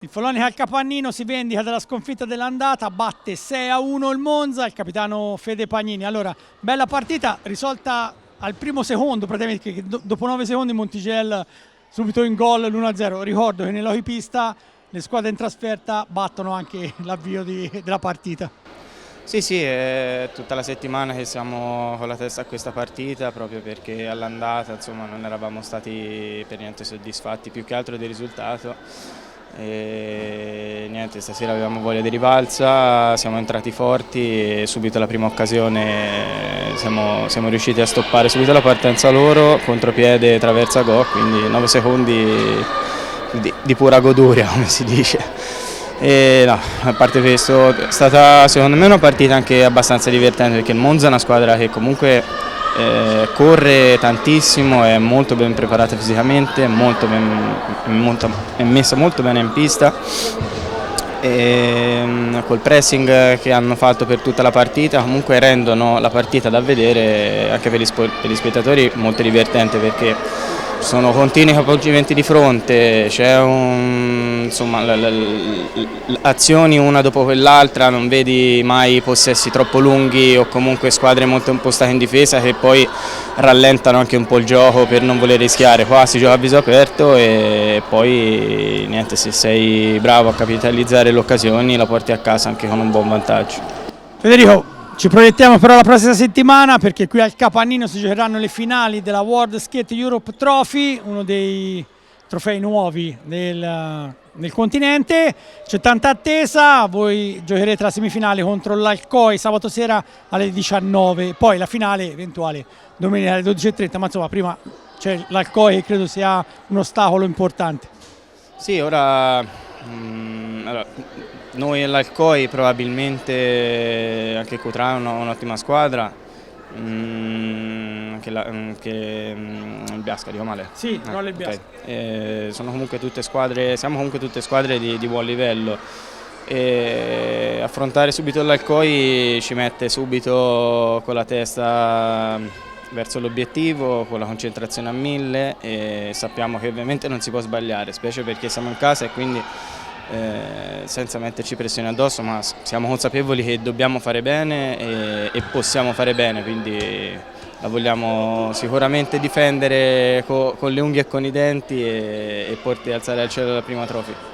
Il Follonica al Capannino si vendica dalla sconfitta dell'andata, batte 6-1 il Monza, il capitano Fede Pagnini. Allora, bella partita risolta al primo secondo, praticamente che dopo 9 secondi Monticello subito in gol l'1-0. Ricordo che nell'Oipista le squadre in trasferta battono anche l'avvio della partita. Sì, è tutta la settimana che siamo con la testa a questa partita, proprio perché all'andata non eravamo stati per niente soddisfatti, più che altro del risultato. E niente, stasera avevamo voglia di rivalsa, siamo entrati forti e subito la prima occasione siamo riusciti a stoppare subito la partenza loro, contropiede traversa gol, quindi 9 secondi di pura goduria, come si dice. E no, a parte questo è stata secondo me una partita anche abbastanza divertente, perché il Monza è una squadra che comunque corre tantissimo, è molto ben preparata fisicamente, è messa molto bene in pista e col pressing che hanno fatto per tutta la partita comunque rendono la partita da vedere anche per gli spettatori molto divertente, perché sono continui capovolgimenti di fronte, c'è azioni una dopo quell'altra, non vedi mai possessi troppo lunghi o comunque squadre molto impostate in difesa che poi rallentano anche un po' il gioco per non voler rischiare. Qua si gioca a viso aperto e poi niente, se sei bravo a capitalizzare le occasioni la porti a casa anche con un buon vantaggio. Federico, ci proiettiamo però la prossima settimana, perché qui al Capannino si giocheranno le finali della World Skate Europe Trophy, uno dei trofei nuovi nel continente. C'è tanta attesa, voi giocherete la semifinale contro l'Alcoy sabato sera alle 19, poi la finale eventuale domenica alle 12:30, ma insomma prima c'è l'Alcoy che credo sia un ostacolo importante. Sì, ora noi e l'Alcoy probabilmente anche Cutrano un'ottima squadra, anche il Biasca, dico male? Sì, no, il Biasca. Okay. Sono comunque tutte squadre, siamo comunque tutte squadre di buon livello e affrontare subito l'Alcoy ci mette subito con la testa verso l'obiettivo, con la concentrazione a 1000 e sappiamo che ovviamente non si può sbagliare, specie perché siamo in casa e quindi senza metterci pressione addosso, ma siamo consapevoli che dobbiamo fare bene e possiamo fare bene, quindi la vogliamo sicuramente difendere con le unghie e con i denti e porti alzare al cielo la prima trofea.